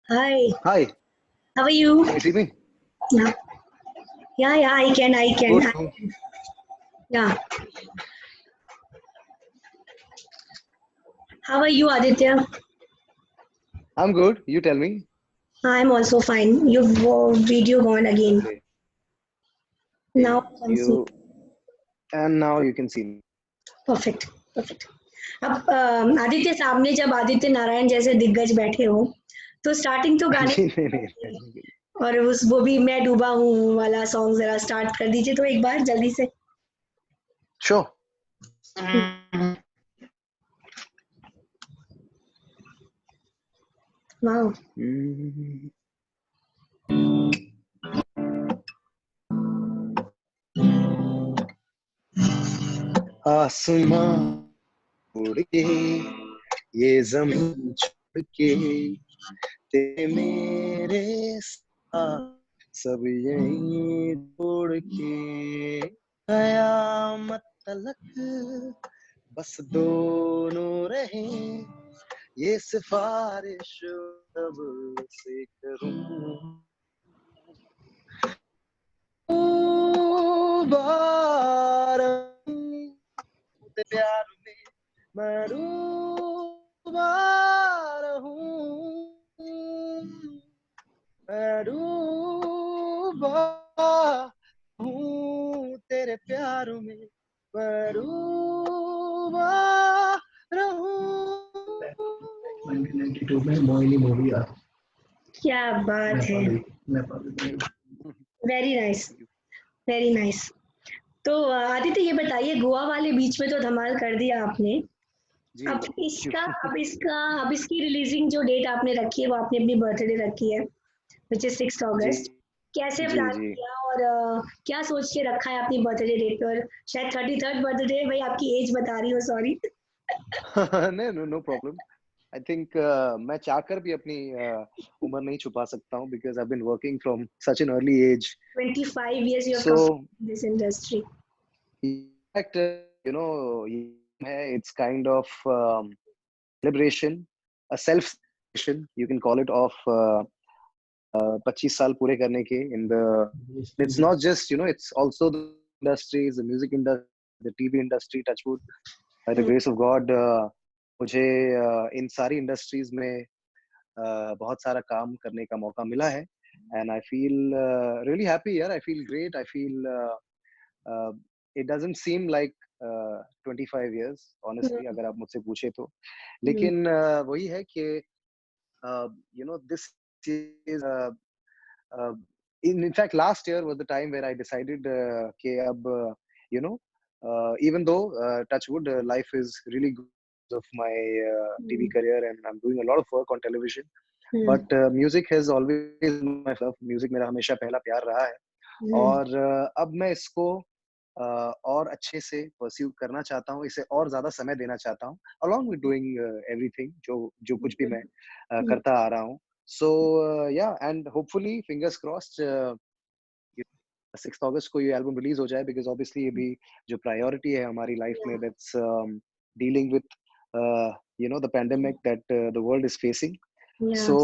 Hi, Hi, how are you? can you see me? Yeah, yeah, I can, I can. Good. Yeah, how are you, Aditya? I'm good. You tell me. I'm also fine. Your video gone again. Okay. Now I can see. You and now you can see me. Perfect, perfect. अब आदित्य सामने जब आदित्य नारायण जैसे दिग्गज बैठे हो तो starting तो गाने जी से नहीं करना नहीं चाहिए। नहीं। और उस वो भी मैं डूबा हूँ वाला सॉन्ग जरा स्टार्ट कर दीजिए तो एक बार जल्दी से। Sure. वाह। हम्म, आसमां उड़ के ये जमीन छोड़ के तेरे मेरे साथ सब यहीं छोड़ के कयामत तलक बस दोनों रहे ये सिफारिश अब से करूं बार तेरे प्यार में मरूबा रहूं मरूबा हूँ तेरे प्यार में मरूबा रहूं 1992 में मोहिनी मूवी आ क्या बात है। Nepali very nice, very nice. तो आदित्य ये बताइए गोवा वाले बीच में तो धमाल कर दिया आपने। जी अब थैंक यू इसका अब इसकी रिलीजिंग जो डेट आपने रखी है वो आपने अपनी बर्थडे रखी है विच इज 6 जी अगस्त। कैसे जी प्लान जी किया और क्या सोच के रखा है अपनी बर्थडे डेट पर? शायद 33rd बर्थडे, भाई आपकी एज बता रही हो, सॉरी। नहीं no no problem I think मैं चाहकर भी अपनी उम्र नहीं छुपा सकता हूँ because I been working from such an early age 25 years you have so come in this industry. fact it's kind of celebration a self celebration you can call it of 25 साल पूरे करने के in the it's not just it's also the industries the music industry the TV industry touchwood by the Hmm. grace of God मुझे इन सारी industries में बहुत सारा काम करने का मौका मिला है and I feel really happy here I feel great I feel uh, it doesn't seem like 25 years honestly Hmm. अगर आप मुझसे पूछे तो Hmm. लेकिन वही है कि this is uh, in fact last year was the time where I decided कि अब you know even though touchwood life is really good of my TV Hmm. career and I'm doing a lot of work on television Hmm. but music has always been my love music मेरा हमेशा पहला प्यार रहा है Hmm. और अब मैं इसको और अच्छे से परस्यू करना चाहता हूँ इसे और ज्यादा समय देना चाहता हूँ along with doing everything जो जो कुछ भी मैं Hmm. करता आ रहा हूँ so yeah and hopefully fingers crossed 6 अगस्त को ये एल्बम रिलीज हो जाए बिकॉज ऑब्वियसली ये भी जो प्रायोरिटी है हमारी लाइफ में Yeah. That's dealing with the pandemic that the world is facing Yeah. so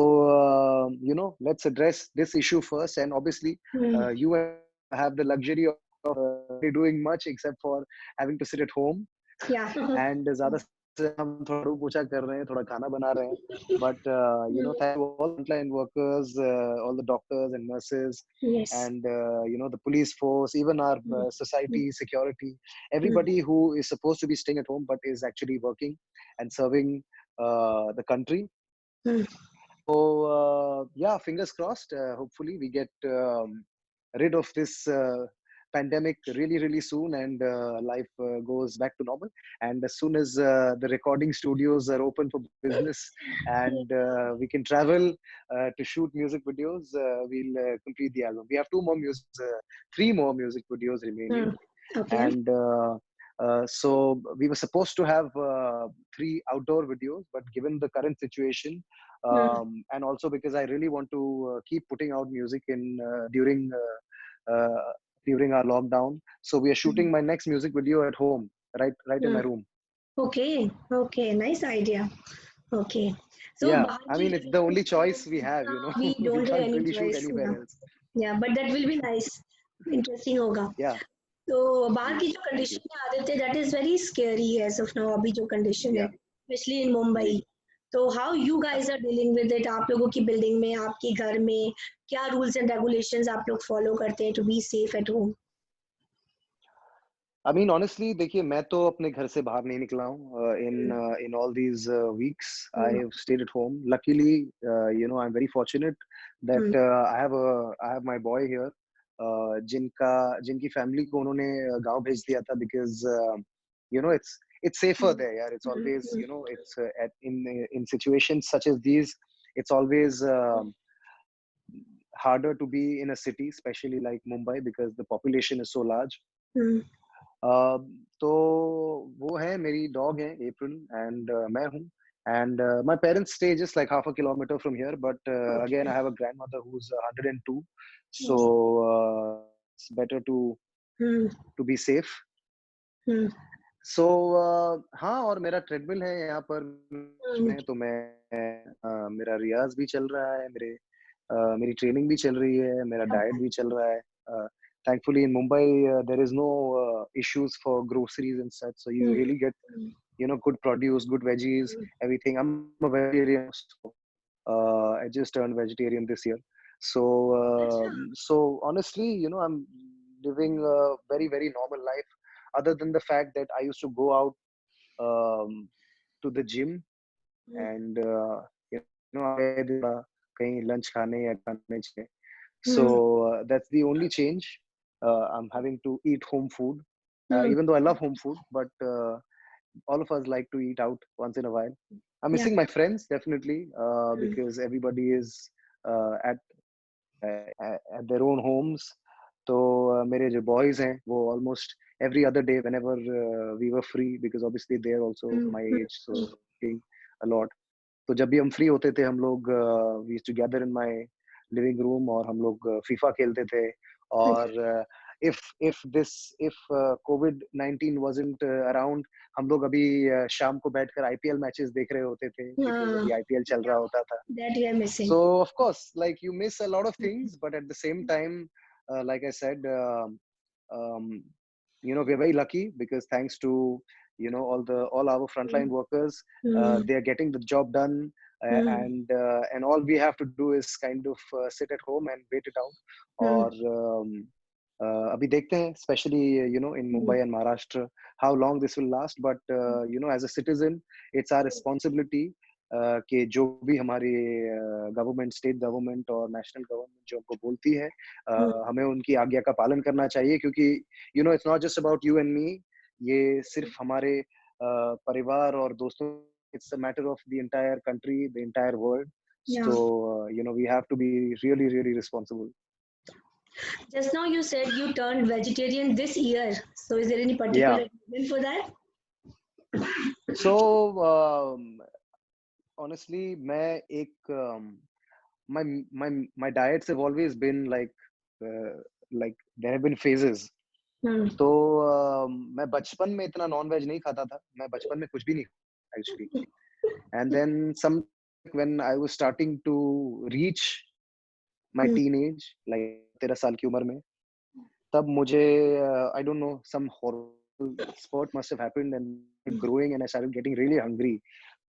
let's address this issue first and obviously Hmm. you have the luxury of doing much except for having to sit at home Yeah. and ज़्यादा से हम थोड़ा झाड़ू पोछा कर रहे हैं थोड़ा खाना बना रहे हैं but thank you all frontline workers all the doctors and nurses Yes. and the police force even our Hmm. society security Hmm. everybody who is supposed to be staying at home but is actually working and serving the country Hmm. so yeah fingers crossed hopefully we get rid of this pandemic really really soon and life goes back to normal and as soon as the recording studios are open for business Yeah. and we can travel to shoot music videos we'll complete the album we have three more music videos remaining Hmm. Okay. and so we were supposed to have three outdoor videos but given the current situation Hmm. and also because I really want to keep putting out music in during our lockdown so we are Hmm. shooting my next music video at home right in Hmm. my room Okay. Okay. Nice idea. Okay. So Yeah, बाहर I की mean it's the only choice we have, you know. we We don't have can't any really shoot choice. anywhere Yeah, else. yeah, but that will be nice, interesting होगा. Yeah, तो बाहर जी, की जो thank you. Condition है Aditya, that is very scary as of now. अभी जो condition है, Yeah, especially in Mumbai. जी. तो how you guys are dealing with it? आप लोगों की बिल्डिंग में, आपके घर में क्या rules and regulations आप लोग follow करते हैं to be safe at home? I mean, honestly, देखिए मैं तो अपने घर से बाहर नहीं निकला हूँ. In all these weeks, I Hmm. have stayed at home. Luckily, you know, I'm very fortunate that I have my boy here. जिनकी family को उन्होंने गांव भेज दिया था because you know it's safer there. Yeah, it's always, you know, it's in situations such as these, it's always harder to be in a city, especially like Mumbai, because the population is so large. Hmm. तो वो है, मेरी dog है अप्रैल and मैं हूँ. And my parents stay just like half a kilometer from here, but again I have a grandmother who's 102, so it's better Hmm. to be safe. Hmm. So हाँ, और मेरा ट्रेडमिल है यहाँ पर Hmm. में, तो मैं मेरा रियाज भी चल रहा है, मेरी ट्रेनिंग भी चल रही है, मेरा डाइट भी चल रहा है. Thankfully in Mumbai there is no issues for groceries and such, so you really get, you know, good produce, good veggies, everything. I'm a vegetarian, so I just turned vegetarian this year. So so honestly, you know, I'm living a very very normal life, other than the fact that I used to go out to the gym and you know कहीं lunch खाने या खाने चाहिए. So that's the only change. I'm having to eat home food, even though I love home food, but all of us like to eat out once in a while. I'm Yeah. missing my friends definitely, because everybody is at at their own homes. तो मेरे जो boys हैं वो almost every other day whenever we were free, because obviously they are also my age, so working a lot. तो जब भी हम free होते थे हम लोग we used to gather in my living room और हम लोग फीफा खेलते थे. और if COVID-19 wasn't around, हम लोग अभी शाम को बैठकर IPL मैचेस देख रहे होते थे, because अभी IPL चल रहा होता था. That you are missing. So of course, like, you miss a lot of things, but at the same time, like I said, um, you know, we're very lucky because thanks to, you know, all our frontline workers, they are getting the job done, and all we have to do is kind of sit at home and wait it out. और अभी देखते हैं, especially you know in Mumbai and Maharashtra, how long this will last. But you know, as a citizen, it's our responsibility कि जो भी हमारी government, state government और national government जो हमको बोलती है, हमें उनकी आज्ञा का पालन करना चाहिए, क्योंकि you know it's not just about you and me. ये सिर्फ हमारे परिवार और दोस्तों, it's a matter of the entire country, the entire world. Yeah. So you know, we have to be really really responsible. Just now you said you turned vegetarian this year. So is there any Yeah. particular reason for that? So honestly, मैं एक my my diets have always been like there have been phases. तो मैं बचपन में इतना non veg नहीं खाता था, मैं बचपन में कुछ भी नहीं actually. And then some, when I was starting to reach my teenage, like 13 साल की उम्र में, तब मुझे I don't know, some horrible spurt must have happened and growing, and I started getting really hungry.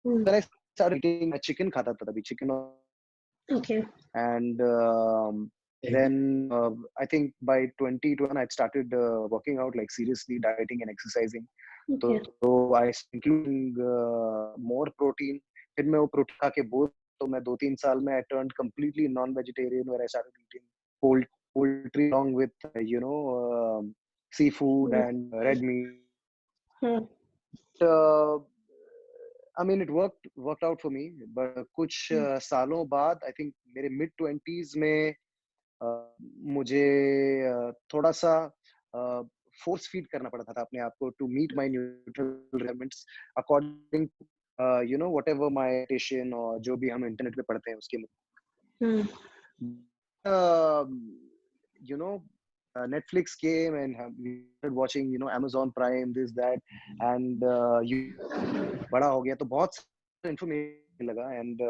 Then I started eating chicken, खाता था तभी chicken. Okay. And then I think by 2021 I started working out, like seriously dieting and exercising. Okay. So I including more protein. फिर मैं वो protein खा के bore, तो मैं 2-3 साल में I turned completely non-vegetarian, where I started eating poultry along with you know seafood and red meat. I mean it worked out for me, but कुछ सालों बाद I think मेरे mid 20s में मुझे थोड़ा सा फोर्स फीड करना पड़ता था अपने आप को to meet my nutritional requirements according to you know whatever my dietitian और जो भी हम इंटरनेट पे पढ़ते हैं उसके you know Netflix came and we started watching, you know, Amazon Prime, this that, and you बड़ा हो गया तो बहुत information लगा एंड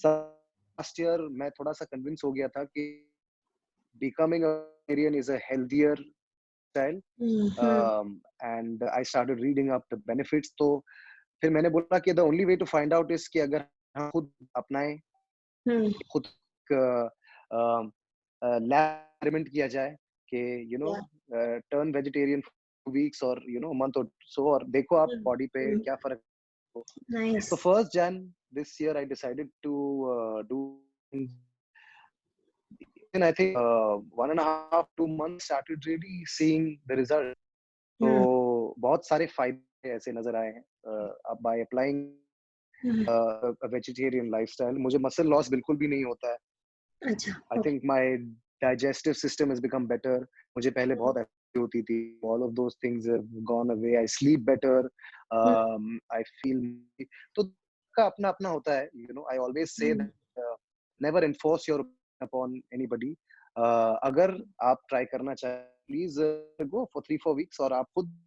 लास्ट ईयर मैं थोड़ा सा कन्विंस हो गया था कि becoming a vegetarian is a healthier style hmm and I started reading up the benefits. तो फिर मैंने बोला कि the only way to find out is कि अगर हम खुद अपनाएं, हम्म खुद लैब एक्सपेरिमेंट किया जाए कि you know turn vegetarian for weeks or you know month or so और देखो आप बॉडी पे क्या फर्क हो. Nice So first Jan this year I decided to do, and I think 1.5 2 months started really seeing the result. तो बहुत सारे फायदे ऐसे नजर आए हैं अब बाय अप्लाइंग वेजिटेरियन लाइफस्टाइल. मुझे मसल लॉस बिल्कुल भी नहीं होता है. अच्छा I think my digestive system has become better. मुझे पहले बहुत एसिडिटी होती थी. All of those things have gone away. I sleep better. I feel तो का अपना अपना होता है. You know I always say that never enforce your upon anybody. अगर आप ट्राई करना चाहें प्लीज गो फॉर 3 4 वीक्स और आप खुद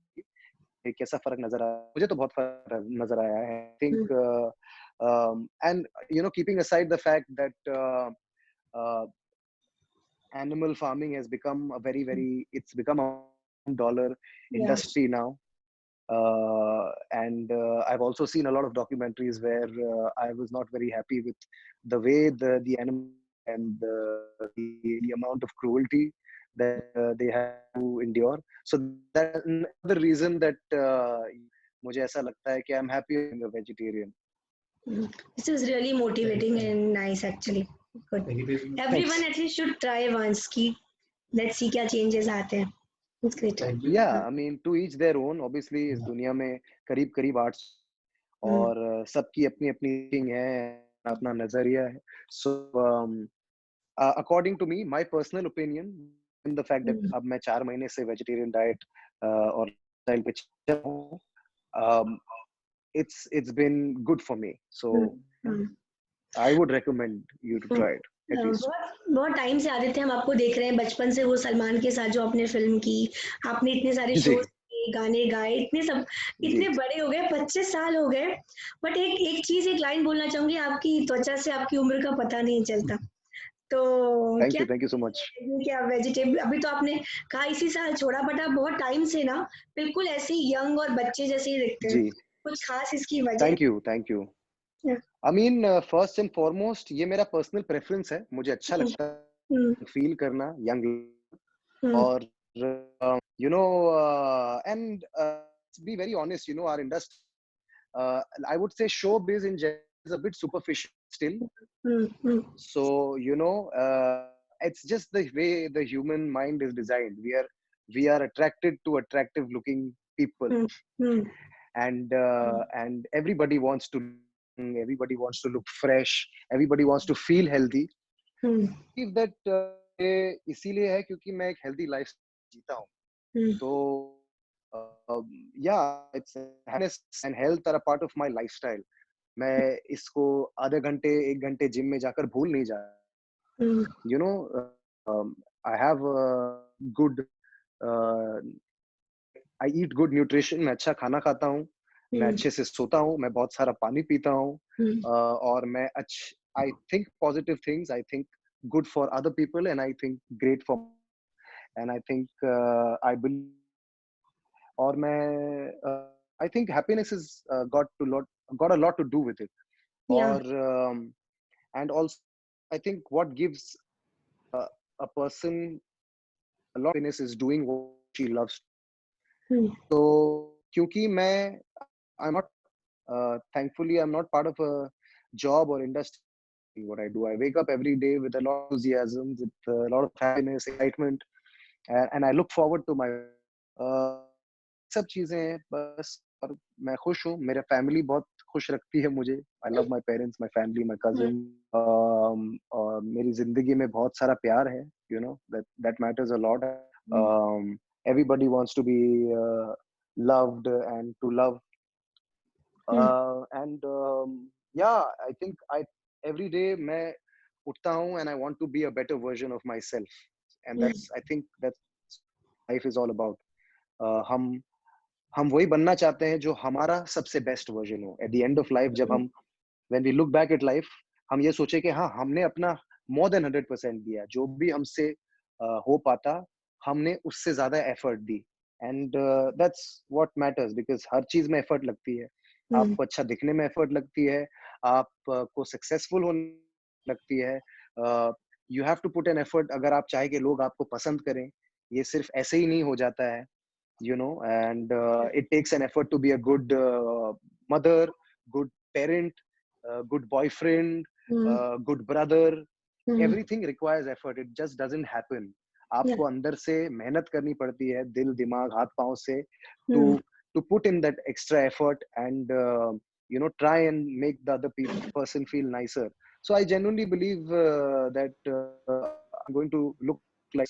कैसा फर्क नजर आया. मुझे तो बहुत फर्क नजर आया है. I think and you know keeping aside the fact that animal farming has become a it's become $1 या industry now. And I've also seen a lot of documentaries where I was not very happy with the way the animal and the amount of cruelty that they have to endure. So that's another reason that मुझे ऐसा लगता है कि I'm happy being a vegetarian. This is really motivating and nice actually. Good. Everyone Thanks. at least should try once कि let's see क्या changes आते हैं. It's great. Yeah, I mean to each their own. Obviously इस दुनिया में करीब करीब 8 और सबकी अपनी अपनी thinking है, अपना नजरिया है. So according to me, my personal opinion, in the fact that अब मैं 4 महीने से vegetarian diet और style पे चल रहा हूँ, um, it's been good for me. So I would recommend you to try it at least. बहुत बहुत टाइम से आदित्य हम आपको देख रहे हैं बचपन से वो सलमान के साथ जो आपने फिल्म की आपने इतने सारे जी शोज किए गाने गाए इतने सब जी इतने बड़े हो गए 25 साल हो गए बट एक एक चीज एक लाइन बोलना चाहूंगी आपकी त्वचा से आपकी उम्र का पता नहीं चलता तो thank you so much. क्या वेजिटेबल अभी तो आपने कहा इसी साल छोड़ा बट आप बहुत टाइम से ना बिल्कुल ऐसे ही यंग और बच्चे जैसे ही दिखते हैं जी कुछ खास इसकी वजह thank you. Yeah. I mean first and foremost ये मेरा personal preference है. मुझे अच्छा लगता है feel करना young और you know and to be very honest, you know, our industry, I would say showbiz in general is a bit superficial still. So you know it's just the way the human mind is designed. We are attracted to attractive looking people. And everybody wants to look fresh. Everybody wants to feel healthy. If that इसीलिए है क्योंकि मैं एक healthy life जीता हूँ. तो yeah, it's happiness and health are a part of my lifestyle. मैं इसको आधे घंटे 1 घंटे जिम में जाकर भूल नहीं जा. You know, I have good I eat good nutrition. मैं अच्छा खाना खाता हूँ. मैं अच्छे से सोता हूँ. मैं बहुत सारा पानी पीता हूँ. और मैं I think positive things. I think good for other people, and I think great for. And I think I believe. और मैं I think happiness has got a lot to do with it. Yeah. और and also I think what gives a person a lot of happiness is doing what she loves. So क्योंकि मैं I'm not thankfully I'm not part of a job or industry. What I do, I wake up every day with a lot of enthusiasm, with a lot of happiness, excitement, and I look forward to my सब चीजें हैं बस. और मैं खुश हूँ. मेरा family बहुत खुश रखती है मुझे. I love my parents, my family, my cousin. और मेरी जिंदगी में बहुत सारा प्यार है. You know that matters a lot. Everybody wants to be loved and to love. And yeah, I think every day मैं उठता हूँ and I want to be a better version of myself. And I think that's life is all about. हम वही बनना चाहते हैं जो हमारा सबसे बेस्ट वर्जन हो. At the end of life जब हम when we look back at life, हम ये सोचे कि हाँ हमने अपना more than 100% दिया, जो भी हमसे हो पाता हमने उससे ज्यादा effort the, and that's what matters, because हर चीज में एफर्ट लगती है. हम्म, आपको अच्छा दिखने में एफर्ट लगती है, आपको सक्सेसफुल होने लगती है. You have to put an effort अगर आप चाहे कि लोग आपको पसंद करें. ये सिर्फ ऐसे ही नहीं हो जाता है, you know, and it takes an effort to be a good mother, good parent, good boyfriend, hmm, good brother. Hmm, Everything requires effort, it just doesn't happen. yeah, आपको अंदर से मेहनत करनी पड़ती है, दिल दिमाग हाथ पांव से, to hmm, to put in that extra effort, and you know, try and make the other person feel nicer. So I genuinely believe that I'm going to look like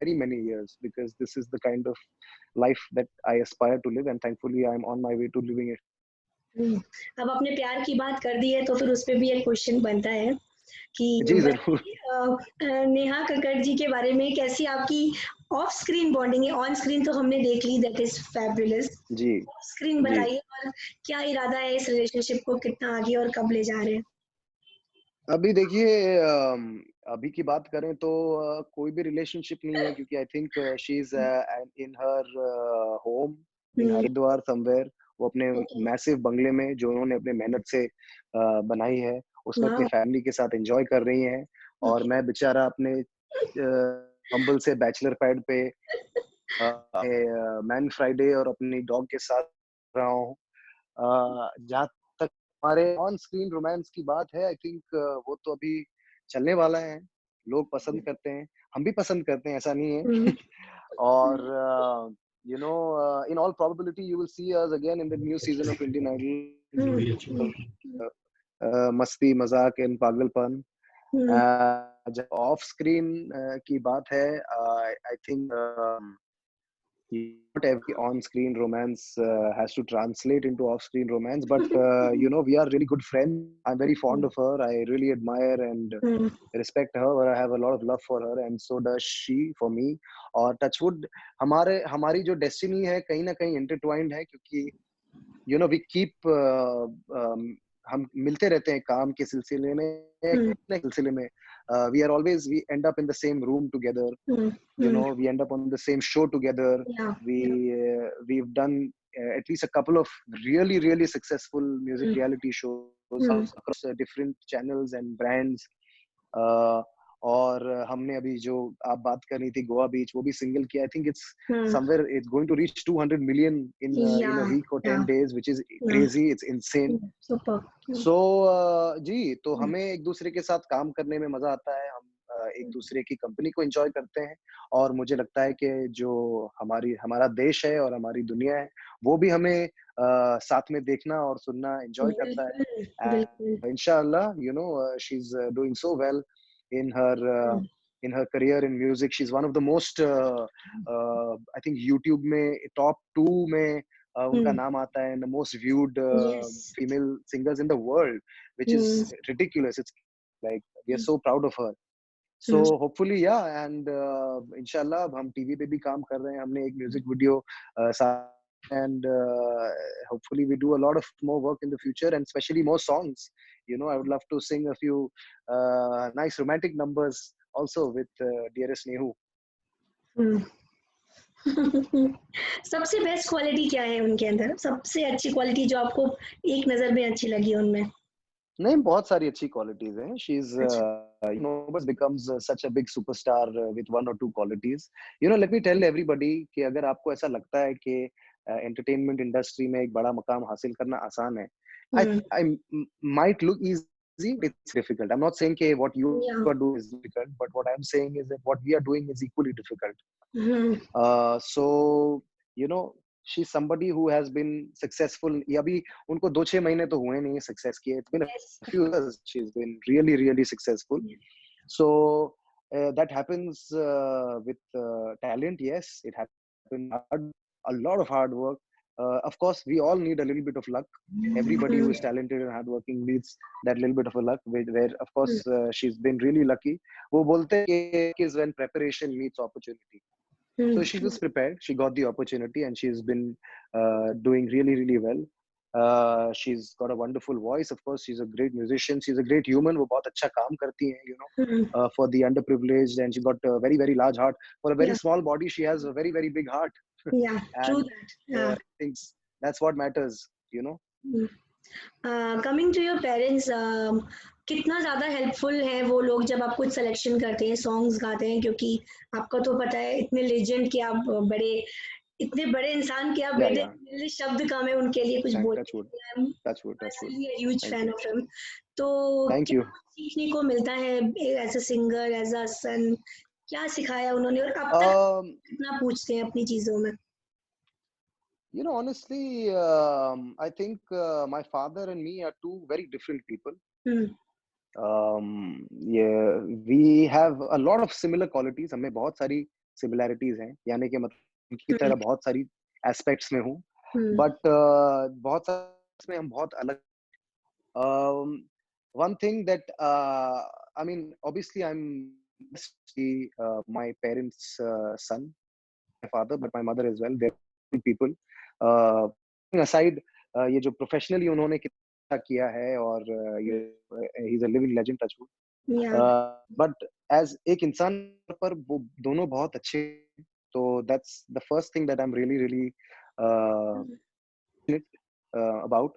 very many years, because this is the kind of life that I aspire to live, and thankfully I'm on my way to living it. हम्म. अब आपने प्यार की बात कर दी है तो फिर उस पे भी एक क्वेश्चन बनता है कि जी जरूर. वैसे नेहा कक्कड़ जी के बारे में कैसी आपकी ऑफ स्क्रीन बॉन्डिंग है? ऑन स्क्रीन तो हमने देख ली, दैट इज फैबुलस. जी ऑफ स्क्रीन जी. बताइए, और क्या इरादा है इस रिलेशनशिप को कितना आगे और कब ले जा रहे हैं? अभी देखिए, अभी की बात करें तो कोई भी रिलेशनशिप नहीं है, क्योंकि I think she is in her home in hmm, Haridwar somewhere. वो अपने ओके, मैसिव बंगले में, जो उन्होंने अपने मेहनत से बनाई है, उसमें अपनी वाओ, फैमिली के साथ एंजॉय कर रही हैं. और ओके. मैं बेचारा अपने हम्बल से बैचलर पैड पे मैन फ्राइडे और अपनी डॉग के साथ रहा हूँ. जहाँ तक हमारे ऑन स्क्रीन रोमांस की बात है, आई थिंक वो तो अभी चलने वाला है. लोग पसंद करते हैं, हम भी पसंद करते हैं, ऐसा नहीं हम्म, है. और you know, in all probability you will see us again in the new season of Indian हम्म, जोड़ी अच्छी Idol. बात है. मस्ती मजाक एंड पागलपन. हम्म, जब ऑफ स्क्रीन की बात है, I think not every on-screen romance has to translate into off-screen romance, but you know, we are really good friends. I'm very fond of her. I really admire and hmm, respect her. I have a lot of love for her, and so does she for me. और touchwood, हमारी जो destiny है कहीं ना कहीं intertwined है, क्योंकि you know, we keep हम मिलते रहते हैं काम के सिलसिले में, हम्म, कितने सिलसिले में. We end up in the same room together. Hmm, You know, we end up on the same show together. या, We've done at least a couple of really successful music hmm, reality shows hmm, across different channels and brands. uh, और हमने अभी जो आप बात कर रही थी गोवा बीच, वो भी सिंगल किया. I think it's hmm, somewhere it's going to reach 200 million या, in a week or या, 10 days, which is या, crazy. It's insane. सुपर. सो जी, तो हमें एक दूसरे के साथ काम करने में मजा आता है. हम एक दूसरे की कंपनी को एंजॉय करते हैं, और मुझे लगता है कि जो हमारा देश है और हमारी दुनिया है, वो भी हमें साथ में देखना और सुनना एंजॉय करता है. बिल्कुल, बिल्कुल. एंड इंशाल्लाह, you know, she is doing so well in her uh, hmm, in her career in music. She's one of the most I think YouTube में top 2 में उनका हुँ, नाम आता है, and the most viewed yes. female singers in the world, which is hmm, ridiculous. It's like we are hmm, so proud of her. So hmm, hopefully, yeah, and inshallah अब हम TV पे भी काम कर रहे हैं. हमने एक music video and hopefully we do a lot of more work in the future, and especially more songs. You know, I would love to sing a few nice romantic numbers also with dearest Nehu. हुँ. सबसे best quality क्या है उनके अंदर? सबसे अच्छी quality जो आपको एक नज़र में अच्छी लगी उनमें? नहीं, बहुत सारी अच्छी क्वालिटीज हैं. शी इज अच्छा. you know, becomes such a big superstar with one or two qualities. You know, let me tell everybody कि अगर आपको ऐसा लगता है कि एंटरटेनमेंट इंडस्ट्री में एक बड़ा मकाम हासिल करना आसान है, हुँ, I might look easy, it's difficult. I'm not saying कि what you या, are doing is difficult, but what I'm saying is that what we are doing is equally difficult. Hmm, So you know, she's somebody who has been successful. ये अभी उनको 2-6 महीने तो हुए नहीं success किए. It's been a yes. few years. She's been really successful. So that happens with talent. Yes, it happens hard. A lot of hard work. Of course, we all need a little bit of luck. Everybody who hmm, is talented and hardworking needs that little bit of a luck. Where of hmm, course, she's been really lucky. वो बोलते हैं कि is when preparation meets opportunity. Hmm, So she was prepared. She got the opportunity, and she's been doing really well. she's got a wonderful voice. Of course, she's a great musician. She's a great human. वो बहुत अच्छा काम करती हैं, you know, Hmm. for the underprivileged, and she got a very, very large heart. For a very Yeah, small body, she has a very, very big heart. yeah, true And that. Yeah. things that's what matters, you know. Coming to your parents, कितना ज़्यादा helpful है वो लोग जब आप कुछ selection करते हैं, सॉन्ग्स गाते हैं, क्योंकि आपका तो पता है इतने लेजेंड के आप बड़े, इतने बड़े इंसान के आप Yeah, बेटे, yeah. मेरे लिए शब्द कम है उनके लिए कुछ बोल। Touch wood, I am touch wood, touch wood. Personally a huge Thank fan you, of him. तो thank क्या you. सीखने को मिलता है as a singer, as a son? क्या सिखाया उन्होंने और अब तक कितना पूछते हैं अपनी चीजों में? You know, honestly, I think my father and me are two very different people. Hmm, Yeah, we have a lot of similar qualities. हमें बहुत सारी similarities हैं, यानी कि मतलब उनकी तरह बहुत सारी aspects में हूँ, हम्म, but बहुत सारे में हम बहुत अलग. Um, one thing that I mean, obviously, I'm my parents' son, my father, but my mother as well. They're good people. Uh, aside, ये जो professionally उन्होंने कितना किया है और ये he's a living legend, touch wood. या But as एक इंसान पर वो दोनों बहुत अच्छे हैं. तो that's the first thing that I'm really really uh, about.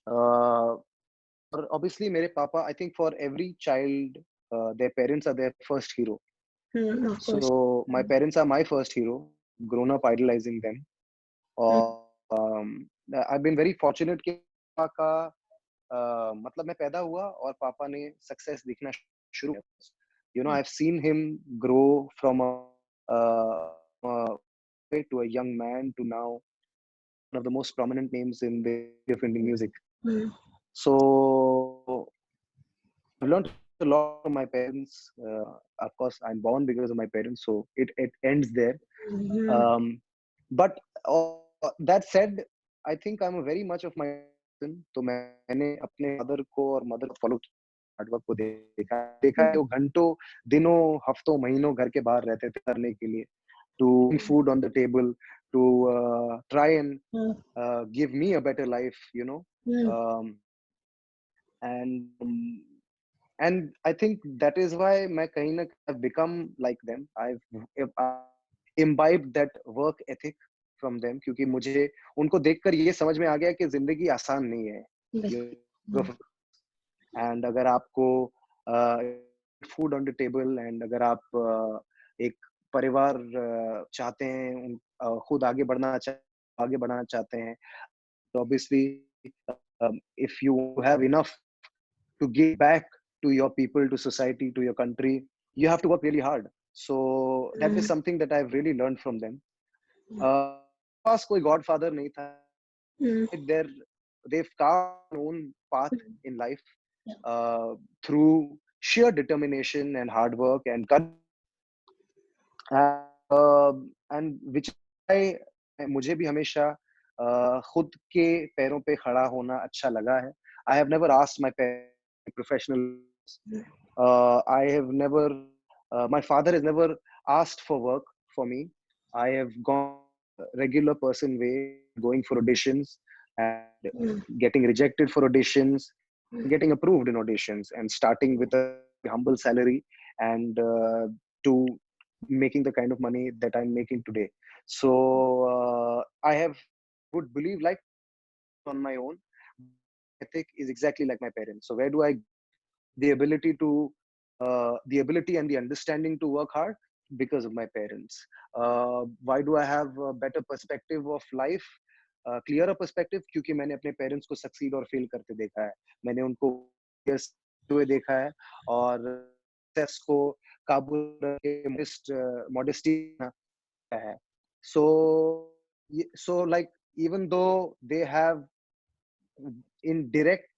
Uh, और obviously मेरे पापा, I think for every child, their parents are their first hero. Of course. So my parents are my first hero. Grown up idolizing them. और I've been very fortunate कि पापा का मतलब मैं पैदा हुआ और पापा ने सक्सेस दिखना शुरू किया. You know, I've seen him grow from uh, to a young man to now one of the most prominent names in the of Indian music. So I've learned a lot from my parents. Of course, I'm born because of my parents, so it ends there. But that said, I think I'm a very much of my person. तो मैंने अपने mother को और mother को follow hard work को देखा है. वो घंटों, दिनों, हफ्तों, महीनों घर के बाहर रहते थे करने के लिए, to bring food on the table, to try and give me a better life, you know. Um, and and I think that is why मैं कहीं ना I've become like them. I've imbibed that work ethic from them, क्योंकि मुझे उनको देखकर ये समझ में आ गया कि जिंदगी आसान नहीं है. एंड अगर आपको food on the table, and अगर आप एक परिवार चाहते हैं, खुद आगे बढ़ना चाहते हैं, तो obviously if you have enough to give back to your people, to society, to your country, you have to work really hard. So that is something that I've really learned from them. पास कोई godfather नहीं था. They've carved their own path in life through sheer determination and hard work and and which मुझे भी हमेशा खुद के पैरों पे खड़ा होना अच्छा लगा है. I have never asked my professional. I have never. My father has never asked for work for me. I have gone regular person way, going for auditions and getting rejected for auditions, getting approved in auditions, and starting with a humble salary and to making the kind of money that I'm making today. So I would believe like on my own. Ethic is exactly like my parents. So where do I the ability to the ability and the understanding to work hard? Because of my parents. Why do I have a better perspective of life, clearer perspective? क्योंकि मैंने अपने parents को succeed और fail करते देखा है. मैंने उनको हुए देखा है और success को काबू रखे modesty है. So like even though they have in direct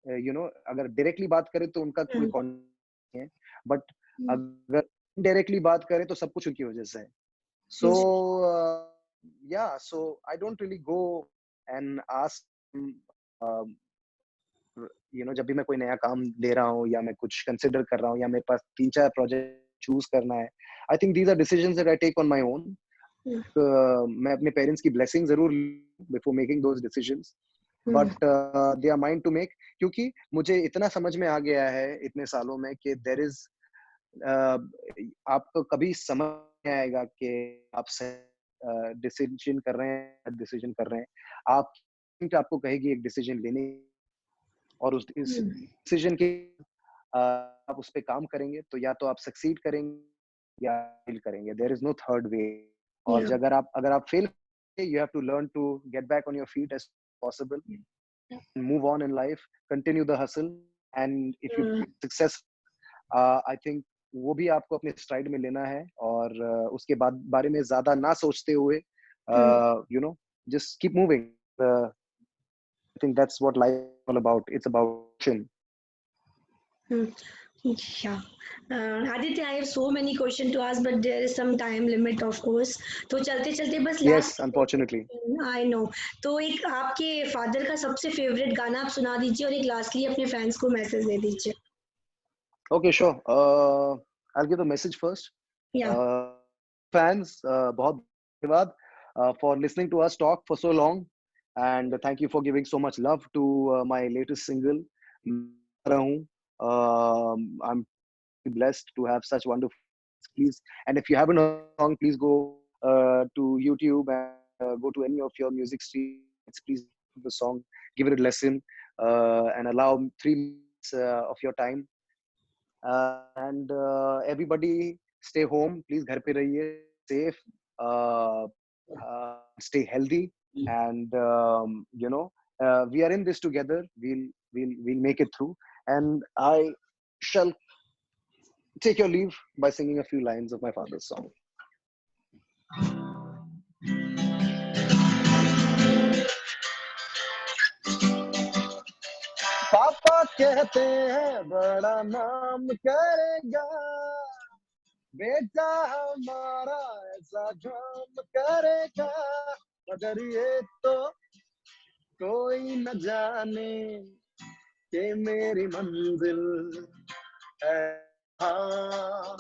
you know, अगर directly बात करें तो उनका कोई नहीं है, but अगर indirectly बात करें तो सब कुछ उनकी वजह से है. So yeah, so I don't really go and ask you know, जब भी मैं कोई नया काम ले रहा हूँ या मैं कुछ consider कर रहा हूँ या मेरे पास 3-4 project choose करना है, I think these are decisions that I take on my own. मैं अपने parents की blessing जरूर before making those decisions. But they are mind to make, क्योंकि मुझे इतना समझ में आ गया है इतने सालों में कि देयर इज, आपको कभी समझ नहीं आएगा कि आप डिसीजन कर रहे हैं, डिसीजन कर रहे हैं, आप आपको कहेगी एक डिसीजन लेने, और उस डिसीजन के आप उस पे काम करेंगे तो या तो आप सक्सीड करेंगे या फेल करेंगे, there is no third way. और अगर आप fail, you have to learn to get back on your feet as possible, move on in life, continue the hustle, and if you success, I think वो भी आपको अपने STRIDE में लेना है, और उसके बाद बारे में ज्यादा ना सोचते हुए, you know, just keep moving. I think that's what life is all about. It's about action. Yeah. Aditya, I have so many questions to ask, but there is some time limit, of course. तो चलते चलते बस Yes, last, unfortunately. I know, तो एक आपके father का सबसे favourite गाना आप सुना दीजिए, और एक लास्टली अपने फैंस को मैसेज दे दीजिए. Okay, sure. I'll give the message first. Yeah. Fans, बहुत धन्यवाद for listening to us talk for so long, and thank you for giving so much love to my latest single. I'm blessed to have such wonderful. Please, and if you haven't heard the song, please go to YouTube and go to any of your music streams. Please the song, give it a listen, and allow 3 minutes of your time. And everybody stay home, please घर पे रहिए, safe, stay healthy, and you know, we are in this together. We'll make it through, and I shall take your leave by singing a few lines of my father's song. पापा कहते हैं बड़ा नाम करेगा, बेटा हमारा ऐसा काम करेगा, मगर ये तो कोई न जाने कि मेरी मंजिल है। हाँ,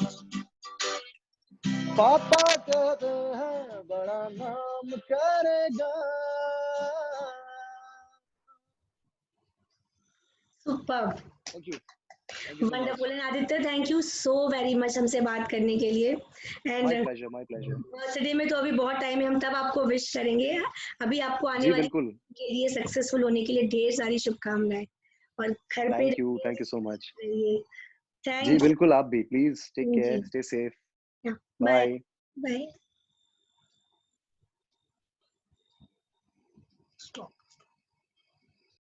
पापा कहते हैं बड़ा नाम करेगा। Superb. Thank you. So Wonderful. And Aditya, thank you so very much हमसे बात करने के लिए. And my pleasure, my pleasure. Birthday में तो अभी बहुत टाइम है, हम तब आपको विश करेंगे. अभी आपको आने जी वाली बिल्कुल. के लिए, सक्सेसफुल होने के लिए ढेर सारी शुभकामनाएं, और घर पे थैंक यू सो मच. रहिए. जी बिल्कुल, आप भी please take care, stay safe. Bye bye. Bye.